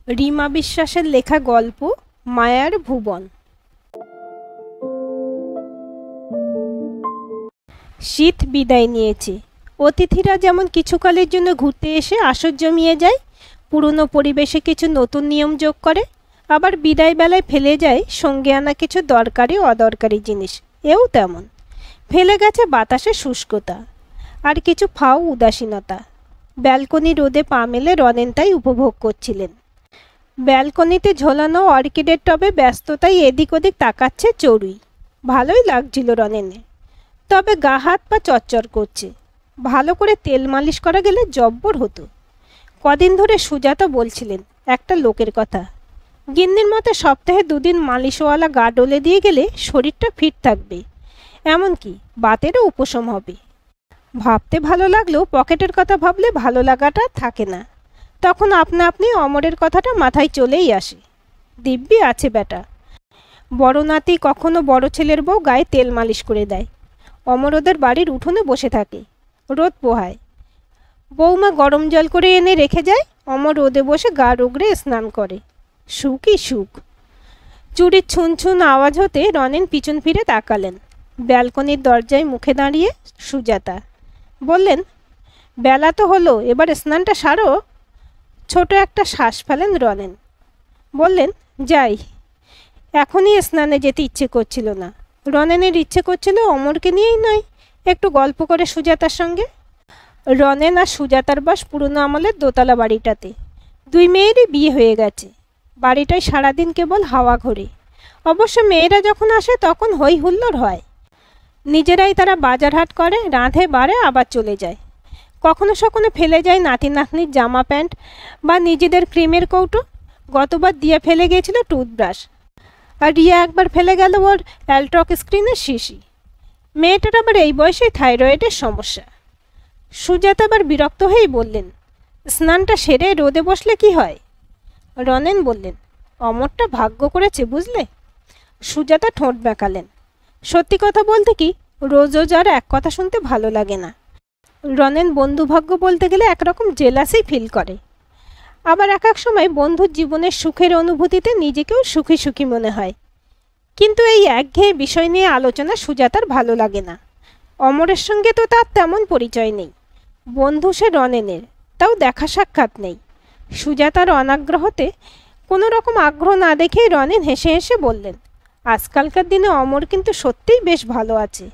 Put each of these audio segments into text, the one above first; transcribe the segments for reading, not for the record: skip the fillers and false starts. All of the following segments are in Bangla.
রিমা বিশ্বাসের লেখা গল্প মায়ার ভুবন। শীত বিদায় নিয়েছে। অতিথিরা যেমন কিছুকালের জন্য ঘুরতে এসে আসর জমিয়ে যায়, পুরনো পরিবেশে কিছু নতুন নিয়ম যোগ করে, আবার বিদায় বেলায় ফেলে যায় সঙ্গে আনা কিছু দরকারি অদরকারি জিনিস। এও তেমন ফেলে গেছে বাতাসে শুষ্কতা আর কিছু ফাও উদাসীনতা। ব্যালকনি রোদে পা মেলে রনেন তাই উপভোগ করছিলেন। ব্যালকনিতে ঝোলানো অর্কিডের টবে ব্যস্ততায় এদিক ওদিক তাকাচ্ছে চড়ুই। ভালোই লাগছিল রনেনে, তবে গা হাত পা চচ্চর করছে। ভালো করে তেল মালিশ করা গেলে জব্বর হতো। কদিন ধরে সুজাতা বলছিলেন একটা লোকের কথা, গিন্নির মতে সপ্তাহে 2 দিন মালিশওয়ালা গা ডলে দিয়ে গেলে শরীরটা ফিট থাকবে, এমনকি বাতেরও উপশম হবে। ভাবতে ভালো লাগলেও পকেটের কথা ভাবলে ভালো লাগাটা থাকে না। তখন আপনা আপনি অমরের কথাটা মাথায় চলেই আসে। দিব্যি আছে বেটা। বড় নাতি কখনো বড় ছেলের বউ গায়ে তেল মালিশ করে দেয়। অমর ওদের বাড়ির উঠোনে বসে থাকে, রোদ পোহায়। বৌমা গরম জল করে এনে রেখে যায়, অমর রোদে বসে গা রুগড়ে স্নান করে। সুখই সুখ। চুরির ছুন ছুন আওয়াজ হতে রনেন পিছন ফিরে তাকালেন। ব্যালকনির দরজায় মুখে দাঁড়িয়ে সুজাতা বললেন, বেলা তো হলো, এবার স্নানটা সারো। ছোট একটা শ্বাস ফেলেন রনেন। বললেন, যাই। এখনই স্নানে যেতে ইচ্ছে করছিল না। রনেনের ইচ্ছে করছিল অমরকে নিয়েই নয়, একটু গল্প করে সুজাতার সঙ্গে। রনেন আর সুজাতার বাস পুরনো আমলের দোতলা বাড়িটাতে। 2 মেয়েরই বিয়ে হয়ে গেছে। বাড়িটায় সারাদিন কেবল হাওয়া ঘোরে। অবশ্য মেয়েরা যখন আসে তখন হই হুল্লোড় হয়। নিজেরাই তারা বাজার হাট করে, রাঁধে বাড়ে, আবার চলে যায়। কখনো সখনো ফেলে যায় নাতি নাতনির জামা প্যান্ট বা নিজেদের ক্রিমের কৌটো। গতবার দিয়ে ফেলে গিয়েছিল টুথব্রাশ, আর রিয়া একবার ফেলে গেল ওর অ্যালট্রক স্ক্রিনের শিশি। মেয়েটার আবার এই বয়সে থাইরয়েডের সমস্যা। সুজাতা আবার বিরক্ত হয়েই বললেন, স্নানটা সেরে রোদে বসলে কি হয়? রনেন বললেন, অমরটা ভাগ্য করেছে বুঝলে। সুজাতা ঠোঁট বেঁকালেন। সত্যি কথা বলতে কি, রোজ রোজ আর এক কথা শুনতে ভালো লাগে না। রনেন বন্ধুভাগ্য বলতে গেলে একরকম জেলাসই ফিল করে। আবার এক এক সময় বন্ধুর জীবনের সুখের অনুভূতিতে নিজেকেও সুখী সুখী মনে হয়। কিন্তু এই একঘেয়ে বিষয় নিয়ে আলোচনা সুজাতার ভালো লাগে না। অমরের সঙ্গে তো তার তেমন পরিচয় নেই। বন্ধু সে রনেনের, তাও দেখা সাক্ষাৎ নেই। সুজাতার অনাগ্রহতে কোনো রকম আগ্রহ না দেখেই রনেন হেসে হেসে বললেন, আজকালকার দিনে অমর কিন্তু সত্যিই বেশ ভালো আছে।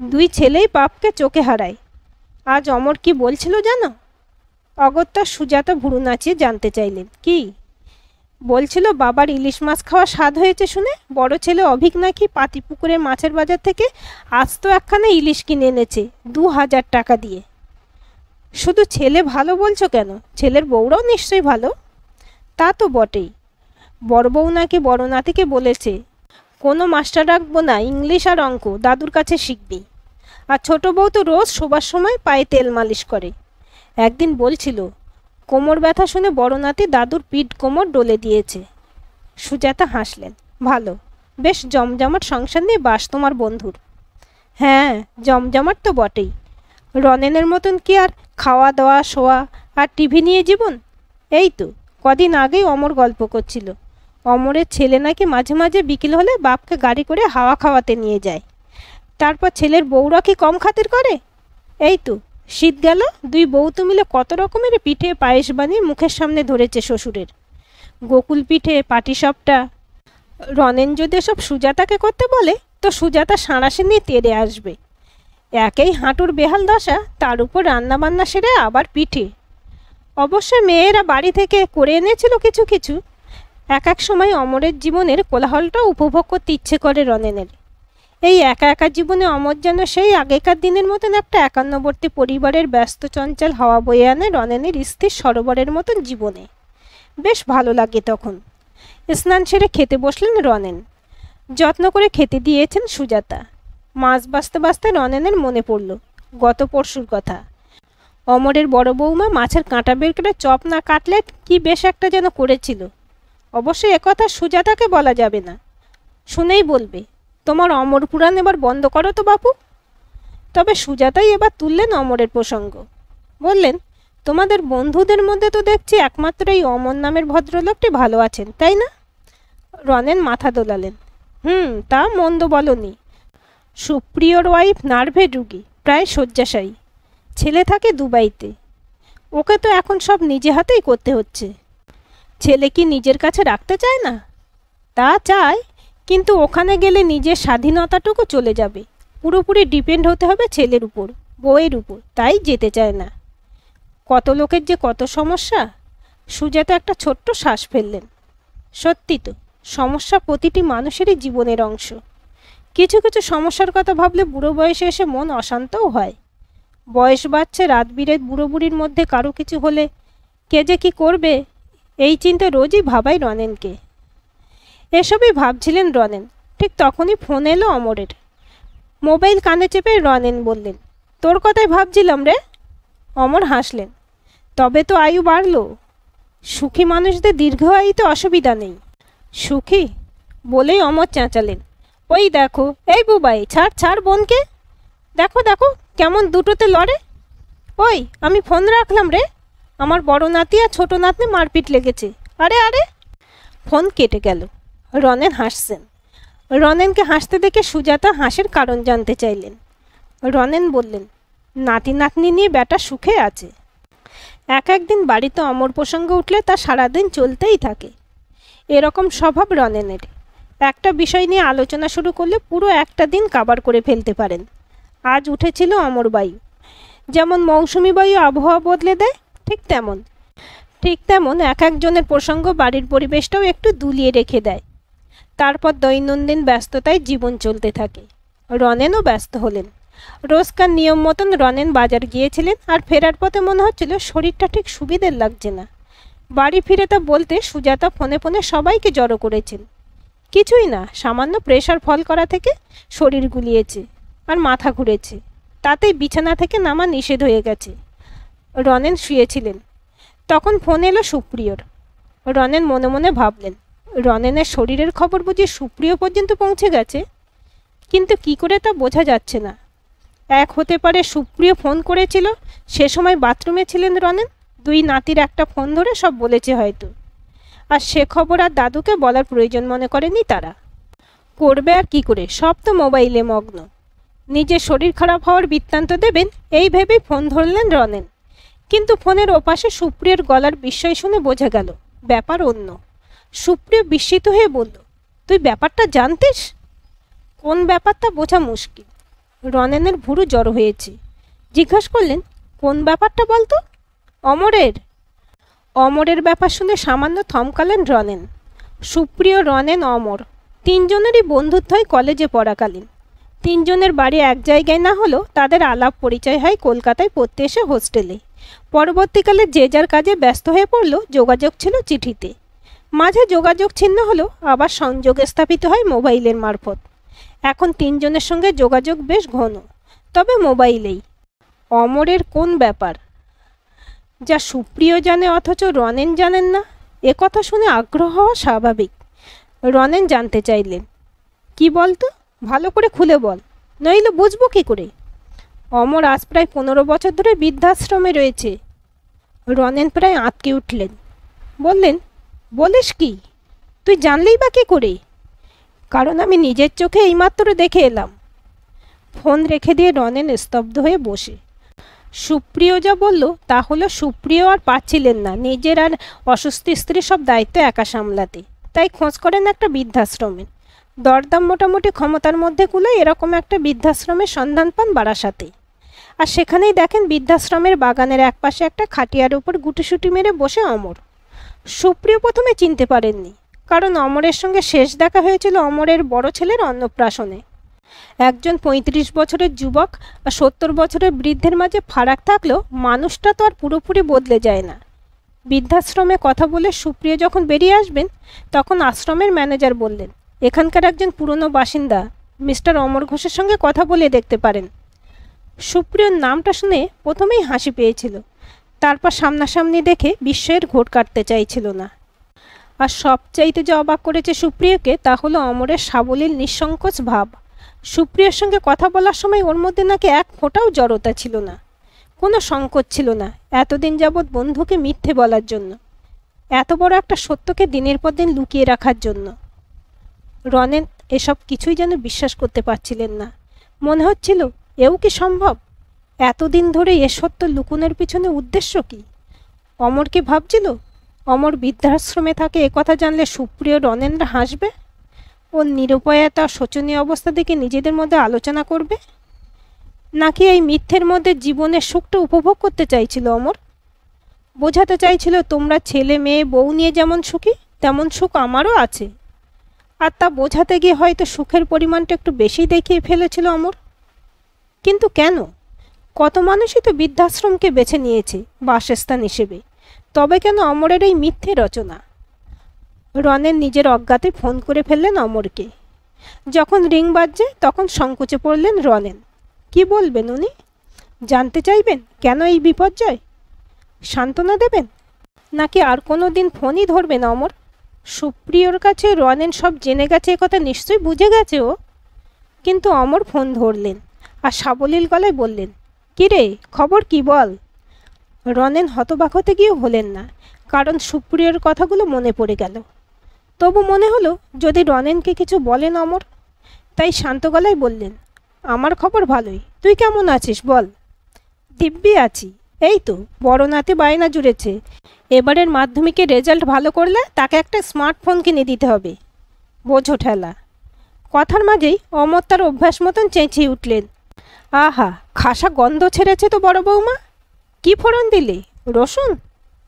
2 ছেলেই বাপকে চোখে হারায়। আজ অমর কি বলছিল জানো? অগত্যা সুজাতা ভুরু নাচিয়ে জানতে চাইলেন, কি বলছিল? বাবার ইলিশ মাছ খাওয়া স্বাদ হয়েছে শুনে বড় ছেলে অভিক নাকি পাতিপুকুরের মাছের বাজার থেকে আস্ত একখানা ইলিশ কিনে এনেছে 2000 টাকা দিয়ে। শুধু ছেলে ভালো বলছো কেন, ছেলের বউরাও নিশ্চয়ই ভালো। তা তো বটেই। বড় বউ নাকি বড় নাতিকে বলেছে, কোনো মাস্টার রাখবো না, ইংলিশ আর অঙ্ক দাদুর কাছে শিখবি। আর ছোট বউ তো রোজ শোবার সময় পায়ে তেল মালিশ করে। একদিন বলছিল, কোমর ব্যথা শুনে বড় নাতি দাদুর পিঠ কোমর ডলে দিয়েছে। সুজাতা হাসলেন, ভালো, বেশ জমজমাট সংসার নিয়ে বাস তোমার বন্ধুর। হ্যাঁ, জমজমাট তো বটেই। রনেনের মতন কি আর খাওয়া দাওয়া শোয়া আর টিভি নিয়ে জীবন? এই তো কদিন আগেই অমর গল্প করছিল, অমরের ছেলে নাকি মাঝে মাঝে বিকেল হলে বাপকে গাড়ি করে হাওয়া খাওয়াতে নিয়ে যায়। তারপর ছেলের বউরা কি কম খাতির করে? এই তো শীত গেল, 2 বউ মিলে কত রকমের পিঠে পায়েস বানিয়ে মুখের সামনে ধরেছে শ্বশুরের। গোকুল পিঠে, পাটিসাপটা। রনেন যদি সব সুজাতাকে করতে বলে তো সুজাতা সাঁড়াশি নিয়ে তেড়ে আসবে। একেই হাঁটুর বেহাল দশা, তার উপর রান্নাবান্না সেরে আবার পিঠে। অবশ্য মেয়েরা বাড়ি থেকে করে এনেছিল কিছু কিছু। এক এক সময় অমরের জীবনের কোলাহলটা উপভোগ করতে ইচ্ছে করে রনেনের। এই একা একা জীবনে অমর যেন সেই আগেকার দিনের মতন একটা একান্নবর্তী পরিবারের ব্যস্ত চঞ্চল হাওয়া বয়ে আনে রনেনের স্থির সরোবরের মতন জীবনে। বেশ ভালো লাগে তখন। স্নান সেরে খেতে বসলেন রনেন। যত্ন করে খেতে দিয়েছেন সুজাতা। মাছ বাছতে বাছতে রনেনের মনে পড়ল গত পরশুর কথা। অমরের বড় বৌমা মাছের কাঁটা বের করে চপ না কাটলেট কি বেশ একটা যেন করেছিল। অবশ্য একথা সুজাতাকে বলা যাবে না, শুনেই বলবে, তোমার অমর পুরাণ এবার বন্ধ করো তো বাপু। তবে সুজাতাই এবার তুললেন অমরের প্রসঙ্গ। বললেন, তোমাদের বন্ধুদের মধ্যে তো দেখছি একমাত্র এই অমর নামের ভদ্রলোকটি ভালো আছেন, তাই না? রনেন মাথা দোলালেন। তা মন্দ বলনি। সুপ্রিয়র ওয়াইফ নার্ভের রুগী, প্রায় শয্যাশায়ী। ছেলে থাকে দুবাইতে। ওকে তো এখন সব নিজে হাতেই করতে হচ্ছে। ছেলে কি নিজের কাছে রাখতে চায় না? তা চায়, কিন্তু ওখানে গেলে নিজের স্বাধীনতাটুকু চলে যাবে। পুরোপুরি ডিপেন্ড হতে হবে ছেলের উপর, বউয়ের উপর, তাই যেতে চায় না। কত লোকের যে কত সমস্যা। সুজাতা একটা ছোট্ট শ্বাস ফেললেন। সত্যি তো, সমস্যা প্রতিটি মানুষেরই জীবনের অংশ। কিছু কিছু সমস্যার কথা ভাবলে বুড়ো বয়সে এসে মন অশান্তও হয়। বয়স বাড়ছে, রাত বিরেত বুড়ো বুড়ির মধ্যে কারো কিছু হলে কে যে কী করবে, এই চিন্তা রোজই ভাবায় রনেনকে। এসবই ভাবছিলেন রনেন, ঠিক তখনই ফোন এলো অমরের। মোবাইল কানে চেপে রনেন বললেন, তোর কথাই ভাবছিলাম রে। অমর হাসলেন। তবে তো আয়ু বাড়ল। সুখী মানুষদের দীর্ঘ আয়ুতে অসুবিধা নেই। সুখী বলেই অমর চেঁচালেন, ওই দেখো, এই বুবাই, ছাড় ছাড় বোনকে। দেখো দেখো কেমন দুটোতে লড়ে। ওই আমি ফোন রাখলাম রে, আমার বড় নাতি আর ছোট নাতনি মারপিট লেগেছে। আরে আরে। ফোন কেটে গেল। রনেন হাসছেন। রনেনকে হাসতে দেখে সুজাতা হাসির কারণ জানতে চাইলেন। রনেন বললেন, নাতি নাতনি নিয়ে বেটা সুখে আছে। একদিন বাড়িতে অমর প্রসঙ্গ উঠলে তা সারাদিন চলতেই থাকে। এরকম স্বভাব রনেনের। একটা বিষয় নিয়ে আলোচনা শুরু করলে পুরো একটা দিন কাবার করে ফেলতে পারেন। আজ উঠেছিল অমর বায়ু। যেমন মৌসুমি বায়ু আবহাওয়া বদলে দেয়, ঠিক তেমন এক একজনের প্রসঙ্গ বাড়ির পরিবেশটাও একটু দুলিয়ে রেখে দেয়। তারপর দৈনন্দিন ব্যস্ততায় জীবন চলতে থাকে। রনেনও ব্যস্ত হলেন। রোজকার নিয়ম মতন রনেন বাজার গিয়েছিলেন, আর ফেরার পথে মনে হচ্ছিল শরীরটা ঠিক সুবিধের লাগছে না। বাড়ি ফিরে তা বলতে সুজাতা ফোনে ফোনে সবাইকে জড়ো করেছেন। কিছুই না, সামান্য প্রেশার ফল করা থেকে শরীর গুলিয়েছে আর মাথা ঘুরেছে, তাতেই বিছানা থেকে নামা নিষেধ হয়ে গেছে। রনেন শুয়েছিলেন, তখন ফোন এলো সুপ্রিয়র। রনেন মনে মনে ভাবলেন, রনেনের শরীরের খবর বুঝি সুপ্রিয় পর্যন্ত পৌঁছে গেছে, কিন্তু কি করে তা বোঝা যাচ্ছে না। এক হতে পারে সুপ্রিয় ফোন করেছিল, সে সময় বাথরুমে ছিলেন রনেন, দুই নাতির একটা ফোন ধরে সব বলেছে হয়তো, আর সে খবর আর দাদুকে বলার প্রয়োজন মনে করেনি তারা। করবে আর কি করে, সব তো মোবাইলে মগ্ন। নিজের শরীর খারাপ হওয়ার বৃত্তান্ত দেবেন এই ভেবেই ফোন ধরলেন রনেন, কিন্তু ফোনের ওপাশে সুপ্রিয়র গলার বিস্ময় শুনে বোঝা গেল ব্যাপার অন্য। সুপ্রিয় বিস্মিত হয়ে বলল, তুই ব্যাপারটা জানতিস? কোন ব্যাপারটা বোঝা মুশকিল। রনেনের ভুরু জড়ো হয়েছে। জিজ্ঞাসা করলেন, কোন ব্যাপারটা বলতো? অমরের ব্যাপার শুনে সামান্য থমকালেন রনেন। সুপ্রিয়, রনেন, অমর তিনজনেরই বন্ধুত্ব হয় কলেজে পড়াকালীন। তিনজনের বাড়ি এক জায়গায় না হলেও তাদের আলাপ পরিচয় হয় কলকাতায় পড়তে এসে হোস্টেলে। পরবর্তীকালে যে যার কাজে ব্যস্ত হয়ে পড়ল, যোগাযোগ ছিল চিঠিতে। মাঝে যোগাযোগ ছিন্ন হলো, আবার সংযোগ স্থাপিত হয় মোবাইলের মারফত। এখন তিনজনের সঙ্গে যোগাযোগ বেশ ঘন, তবে মোবাইলেই। অমরের কোন ব্যাপার যা সুপ্রিয় জানে অথচ রনেন জানেন না, একথা শুনে আগ্রহ হওয়া স্বাভাবিক। রনেন জানতে চাইলেন, কি বলতো, ভালো করে খুলে বল, নইলে বুঝবো কি করে। অমর আজ প্রায় 15 বছর ধরে বৃদ্ধাশ্রমে রয়েছে। রনেন প্রায় আঁতকে উঠলেন। বললেন, বলিস কি? তুই জানলেই বা কী করে? কারণ আমি নিজের চোখে এইমাত্র দেখে এলাম। ফোন রেখে দিয়ে রনেন স্তব্ধ হয়ে বসে। সুপ্রিয় যা বলল তা হলো, সুপ্রিয় আর পারছিলেন না নিজের আর অসুস্থ স্ত্রীর সব দায়িত্ব একা সামলাতে, তাই খোঁজ করেন একটা বৃদ্ধাশ্রমের। দরদাম মোটামুটি ক্ষমতার মধ্যে কুলায় এরকম একটা বৃদ্ধাশ্রমের সন্ধান পান বারাসাতে। আর সেখানেই দেখেন বৃদ্ধাশ্রমের বাগানের একপাশে একটা খাটিয়ার উপর গুটিসুটি মেরে বসে অমর। সুপ্রিয় প্রথমে চিনতে পারেননি, কারণ অমরের সঙ্গে শেষ দেখা হয়েছিল অমরের বড় ছেলের অন্নপ্রাশনে। একজন 35 বছরের যুবক আর 70 বছরের বৃদ্ধের মাঝে ফারাক থাকলেও মানুষটা তো আর পুরোপুরি বদলে যায় না। বৃদ্ধাশ্রমে কথা বলে সুপ্রিয় যখন বেরিয়ে আসবেন, তখন আশ্রমের ম্যানেজার বললেন, এখানকার একজন পুরনো বাসিন্দা মিস্টার অমর ঘোষের সঙ্গে কথা বলে দেখতে পারেন। সুপ্রিয়র নামটা শুনে প্রথমেই হাসি পেয়েছিল, তারপর সামনাসামনি দেখে বিস্ময়ের ঘোট কাটতে চাইছিল না। আর সবচাইতে যে অবাক করেছে সুপ্রিয়কে তা হলো অমরের সাবলীল নিঃসংকোচ ভাব। সুপ্রিয়র সঙ্গে কথা বলার সময় ওর মধ্যে নাকি এক ফোঁটাও জড়তা ছিল না। কোনো সংকোচ ছিল না এতদিন যাবৎ বন্ধুকে মিথ্যে বলার জন্য, এত বড় একটা সত্যকে দিনের পর দিন লুকিয়ে রাখার জন্য। রনেন এসব কিছুই যেন বিশ্বাস করতে পারছিলেন না। মনে হচ্ছিল এও কি সম্ভব? এতদিন ধরে এ সত্য লুকোনোর পিছনে উদ্দেশ্য কি? অমর কি ভাবছিল অমর বৃদ্ধাশ্রমে থাকে একথা জানলে সুপ্রিয় রনেনরা হাসবে? ওর নিরুপায়তা শোচনীয় অবস্থা দেখে নিজেদের মধ্যে আলোচনা করবে? নাকি এই মিথ্যের মধ্যে জীবনের সুখটা উপভোগ করতে চাইছিল অমর? বোঝাতে চাইছিল তোমরা ছেলে মেয়ে বউ নিয়ে যেমন সুখী তেমন সুখ আমারও আছে। আর তা বোঝাতে গিয়ে হয়তো সুখের পরিমাণটা একটু বেশি দেখিয়ে ফেলেছিল অমর। কিন্তু কেন? কত মানুষই তো বৃদ্ধাশ্রমকে বেছে নিয়েছে বাসস্থান হিসেবে, তবে কেন অমরের এই মিথ্যে রচনা? রনেন নিজের অজ্ঞাতে ফোন করে ফেললেন অমরকে। যখন রিং বাজছে তখন সংকোচে পড়লেন রনেন। কি বলবেন উনি? জানতে চাইবেন কেন এই বিপর্যয়? সান্ত্বনা দেবেন? নাকি আর কোনো দিন ফোনই ধরবেন অমর? সুপ্রিয়র কাছে রনেন সব জেনে গেছে একথা নিশ্চয়ই বুঝে গেছে ও। কিন্তু অমর ফোন ধরলেন আর সাবলীল গলায় বললেন, কিরে খবর কি বল? রনেন হতবাক হতে গিয়েও হলেন না, কারণ সুপ্রিয়র কথাগুলো মনে পড়ে গেল। তবু মনে হলো যদি রনেনকে কিছু বলেন অমর। তাই শান্ত গলায় বললেন, আমার খবর ভালোই, তুই কেমন আছিস বল? দিব্যি আছি। এই তো বড় নাতি বায়না জুড়েছে, এবারের মাধ্যমিকের রেজাল্ট ভালো করলে তাকে একটা স্মার্টফোন কিনে দিতে হবে। বোঝো ঠেলা। কথার মাঝেই অমর তার অভ্যাস মতন চেঁচিয়ে উঠলেন, আহা খাসা গন্ধ ছেড়েছে তো বড় বৌমা। কি ফোড়ন দিলে? রসুন?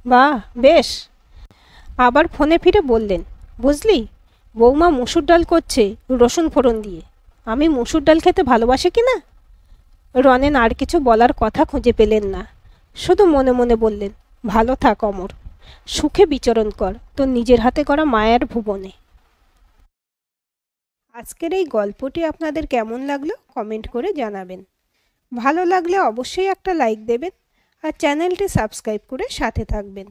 বাহ বেশ। আবার ফোনে ফিরে বললেন, বুঝলি বৌমা মুসুর ডাল করছে রসুন ফোড়ন দিয়ে। আমি মুসুর ডাল খেতে ভালোবাসি কি না? রনেন আর কিছু বলার কথা খুঁজে পেলেন না, শুধু মনে মনে বললেন, ভালো থাক অমর, সুখে বিচরণ কর তোর নিজের হাতে করা মায়ার ভুবনে। আজকের এই গল্পটি আপনাদের কেমন লাগলো কমেন্ট করে জানাবেন। ভালো লাগলে অবশ্যই একটা লাইক দেবেন আর চ্যানেলটি সাবস্ক্রাইব করে সাথে থাকবেন।